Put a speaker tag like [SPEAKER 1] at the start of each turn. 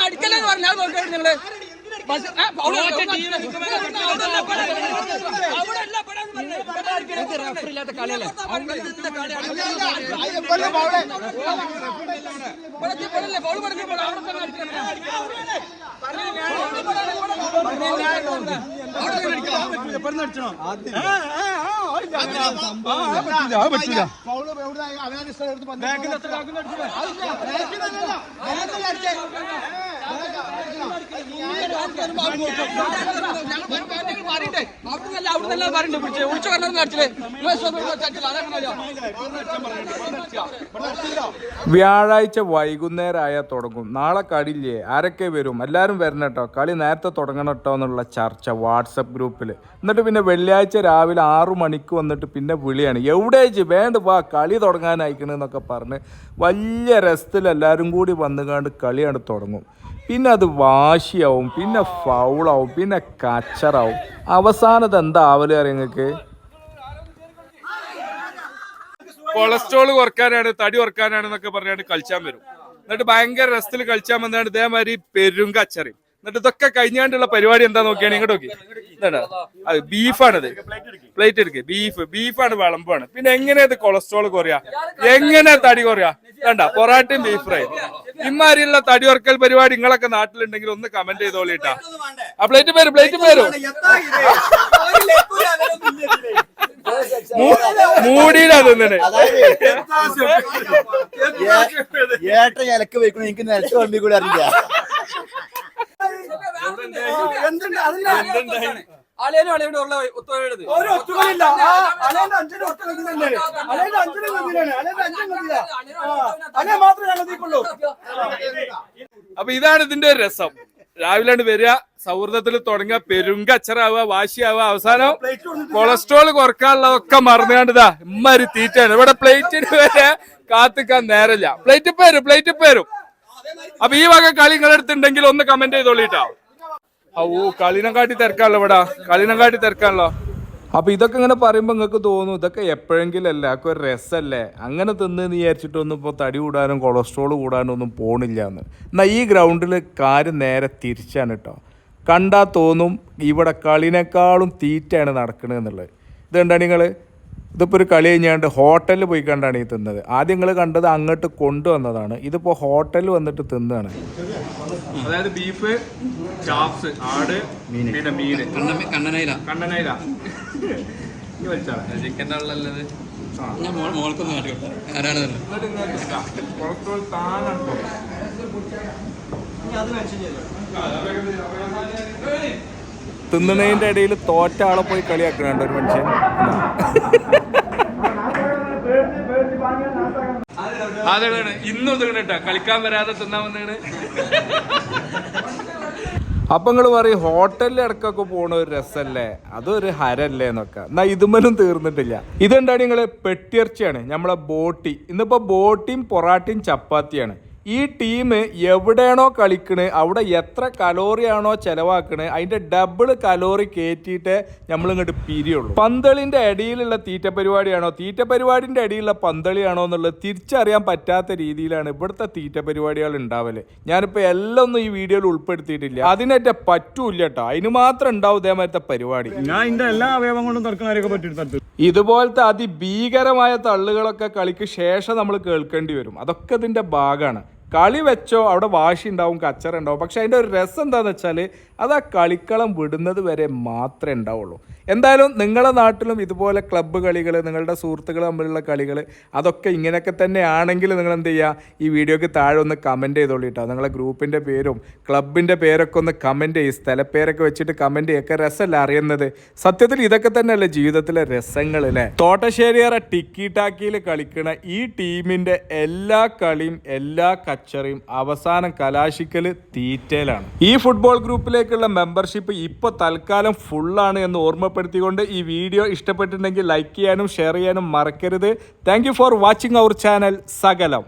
[SPEAKER 1] അടിക്കലെന്ന് പറഞ്ഞാൽ നിങ്ങള് റഫറില്ലാത്ത കളിയല്ലേ
[SPEAKER 2] വ്യാഴാഴ്ച വൈകുന്നേരമായ തുടങ്ങും. നാളെ കളിയില്ലേ, ആരൊക്കെ വരും, എല്ലാവരും വരണം കേട്ടോ, കളി നേരത്തെ തുടങ്ങണം കേട്ടോ എന്നുള്ള ചർച്ച വാട്സപ്പ് ഗ്രൂപ്പിൽ. എന്നിട്ട് പിന്നെ വെള്ളിയാഴ്ച രാവിലെ 6 മണിക്ക് വന്നിട്ട് പിന്നെ വിളിയാണ്, എവിടേച്ച് വേണ്ട വാ കളി തുടങ്ങാനായിക്കണെന്നൊക്കെ പറഞ്ഞ് വലിയ രസത്തിൽ എല്ലാവരും കൂടി വന്നുകാണ്ട് കളിയാണ് തുടങ്ങും. പിന്നെ അത് വാശിയാവും, പിന്നെ ഫൗളാവും, പിന്നെ കച്ചറാവും. അവസാനത് എന്താ ആവല് അറിയാം നിങ്ങൾക്ക്? കൊളസ്ട്രോൾ കുറക്കാനാണ്, തടി കുറക്കാനാണ് എന്നൊക്കെ പറഞ്ഞാണ് കളിച്ചാൻ വരും. എന്നിട്ട് ഭയങ്കര രസത്തിൽ കളിച്ചാൻ വന്നാണ് ഇതേമാതിരി പെരും കച്ചറി. എന്നിട്ട് ഇതൊക്കെ കഴിഞ്ഞാണ്ടുള്ള പരിപാടി എന്താ നോക്കിയാണ് ഇങ്ങോട്ട് നോക്കി. എന്താ അത് ബീഫാണിത്, പ്ലേറ്റ് എടുക്കുക, ബീഫാണ്, വിളമ്പാണ്. പിന്നെ എങ്ങനെയാ ഇത് കൊളസ്ട്രോൾ കുറയാ, എങ്ങനെ തടി കുറയാ? വേണ്ട പൊറാട്ടയും ബീഫ് ഫ്രൈ. ഇമാരിയുള്ള തടി കുറക്കൽ പരിപാടി നിങ്ങളൊക്കെ നാട്ടിലുണ്ടെങ്കിൽ ഒന്ന് കമന്റ് ചെയ്തോളിട്ടാ. ആ പ്ലേറ്റ് പേരും മൂടിയിലാ തിന്നണേ.
[SPEAKER 3] ഇലക്ക് വെക്കണം, എനിക്ക് നിലത്ത് വണ്ടി കൂടെ അറിയില്ല.
[SPEAKER 2] അപ്പൊ ഇതാണ് ഇതിന്റെ ഒരു രസം. രാവിലെ വരിക, സൗഹൃദത്തിൽ തുടങ്ങുക, പെരുങ്കച്ചറാവുക, വാശിയാവുക, അവസാനം കൊളസ്ട്രോൾ കുറക്കാനുള്ളതൊക്കെ മറന്നുകൊണ്ടിതാ ഇമ്മാരി തീറ്റാണ്. ഇവിടെ പ്ലേറ്റിന് വരെ കാത്തിക്കാൻ നേരമില്ല. പ്ലേറ്റ് പേരും. അപ്പൊ ഈ വക കളി നിങ്ങളെടുത്തുണ്ടെങ്കിൽ ഒന്ന് കമന്റ് ചെയ്തോളിട്ടാ. കളിനെ കാട്ടി തിരക്കാണല്ലോ. അപ്പൊ ഇതൊക്കെ ഇങ്ങനെ പറയുമ്പോ നിങ്ങൾക്ക് തോന്നും ഇതൊക്കെ എപ്പോഴെങ്കിലും അല്ലേ, ഒക്കെ ഒരു രസമല്ലേ, അങ്ങനെ തിന്ന് വിചാരിച്ചിട്ടൊന്നും ഇപ്പോൾ തടി കൂടാനും കൊളസ്ട്രോൾ കൂടാനും ഒന്നും പോണില്ല എന്ന്. എന്നാൽ ഈ ഗ്രൗണ്ടിൽ കാര്യം നേരെ തിരിച്ചാണ് കേട്ടോ. കണ്ടാൽ തോന്നും ഇവിടെ കളിനേക്കാളും തീറ്റയാണ് നടക്കണെന്നുള്ളത്. ഇതുകൊണ്ടാണ് നിങ്ങൾ ഇതിപ്പോൾ ഒരു കളി കഴിഞ്ഞാണ്ട് ഹോട്ടലിൽ പോയി കണ്ടാണ് ഈ തിന്നത്. ആദ്യം നിങ്ങൾ കണ്ടത് അങ്ങോട്ട് കൊണ്ടുവന്നതാണ്, ഇതിപ്പോൾ ഹോട്ടലിൽ വന്നിട്ട് തിന്നതാണ്. അതായത് ബീഫ്, ചാപ്സ്, ആട്, പിന്നെ മീന്, കണ്ണനയില ചിക്കൻ്റെ ഉള്ളത്. തിന്നണതിന്റെ ഇടയിൽ തോറ്റ ആളെ പോയി കളിയാക്കണുണ്ട് ഒരു മനുഷ്യൻ. അതാണ് ഇന്നും തിന്നട്ടാ, കളിക്കാൻ വരാതെ തിന്നാൻ വന്നാണ്. അപ്പൊ നിങ്ങൾ പറയും ഹോട്ടലിൽ ഇടക്കൊക്കെ പോണ ഒരു രസമല്ലേ, അതൊരു ഹരല്ലേ എന്നൊക്കെ. എന്നാ ഇതുമലും തീർന്നിട്ടില്ല. ഇതെന്താണ് നിങ്ങള് പെട്ടിയിറച്ചിയാണ്, നമ്മളെ ബോട്ടി. ഇന്നിപ്പോ ബോട്ടിയും പൊറാട്ടയും ചപ്പാത്തിയാണ്. ഈ ടീം എവിടെയാണോ കളിക്കണേ അവിടെ എത്ര കലോറിയാണോ ചെലവാക്കണേ അതിന്റെ ഡബിൾ കലോറി കയറ്റിയിട്ട് നമ്മളിങ്ങോട്ട് പിരിയുള്ളൂ. പന്തളിന്റെ അടിയിലുള്ള തീറ്റ പരിപാടിന്റെ അടിയിലുള്ള പന്തളിയാണോ എന്നുള്ളത് തിരിച്ചറിയാൻ പറ്റാത്ത രീതിയിലാണ് ഇവിടുത്തെ തീറ്റ പരിപാടികൾ ഉണ്ടാവല്. ഞാനിപ്പോൾ എല്ലാം ഒന്നും ഈ വീഡിയോയിൽ ഉൾപ്പെടുത്തിയിട്ടില്ല, അതിനേറ്റ പറ്റൂല്ല കേട്ടോ. അതിന് മാത്രം ഉണ്ടാവും ഇതേമാരത്തെ പരിപാടി. ഇതുപോലത്തെ അതിഭീകരമായ തള്ളുകളൊക്കെ കളിക്ക് ശേഷം നമ്മൾ കേൾക്കേണ്ടി വരും. അതൊക്കെ ഇതിന്റെ ഭാഗമാണ്. കളി വെച്ചോ അവിടെ വാശി ഉണ്ടാവും, കച്ചറ ഉണ്ടാവും. പക്ഷെ അതിൻ്റെ ഒരു രസം എന്താണെന്ന് വെച്ചാൽ അത് ആ കളിക്കളം വിടുന്നത് വരെ മാത്രമേ ഉണ്ടാവുള്ളൂ. എന്തായാലും നിങ്ങളുടെ നാട്ടിലും ഇതുപോലെ ക്ലബ്ബ് കളികൾ, നിങ്ങളുടെ സുഹൃത്തുക്കൾ തമ്മിലുള്ള കളികൾ, അതൊക്കെ ഇങ്ങനെയൊക്കെ തന്നെയാണെങ്കിൽ നിങ്ങൾ എന്ത് ചെയ്യുക, ഈ വീഡിയോക്ക് താഴെ ഒന്ന് കമൻറ്റ് ചെയ്തോളിട്ടോ. നിങ്ങളെ ഗ്രൂപ്പിൻ്റെ പേരും ക്ലബിൻ്റെ പേരൊക്കെ ഒന്ന് കമൻറ്റ് ചെയ്യും, സ്ഥലപ്പേരൊക്കെ വെച്ചിട്ട് കമൻറ്റ് ചെയ്യൊക്കെ. രസമല്ല അറിയുന്നത്. സത്യത്തിൽ ഇതൊക്കെ തന്നെയല്ലേ ജീവിതത്തിലെ രസങ്ങൾ അല്ലേ. തോട്ടശ്ശേരിയറ ടിക്കി ടാക്കിയിൽ കളിക്കണ ഈ ടീമിൻ്റെ എല്ലാ കളിയും എല്ലാ കച്ചറയും അവസാനം കലാശിക്കൽ തീറ്റയിലാണ്. ഈ ഫുട്ബോൾ ഗ്രൂപ്പിലേക്കുള്ള മെമ്പർഷിപ്പ് ഇപ്പോൾ തൽക്കാലം ഫുള്ളാണ് എന്ന് ഓർമ്മപ്പെടുത്തിക്കൊണ്ട് ഈ വീഡിയോ ഇഷ്ടപ്പെട്ടിട്ടുണ്ടെങ്കിൽ ലൈക്ക് ചെയ്യാനും ഷെയർ ചെയ്യാനും മറക്കരുത്. Thank you for watching our channel സകലം.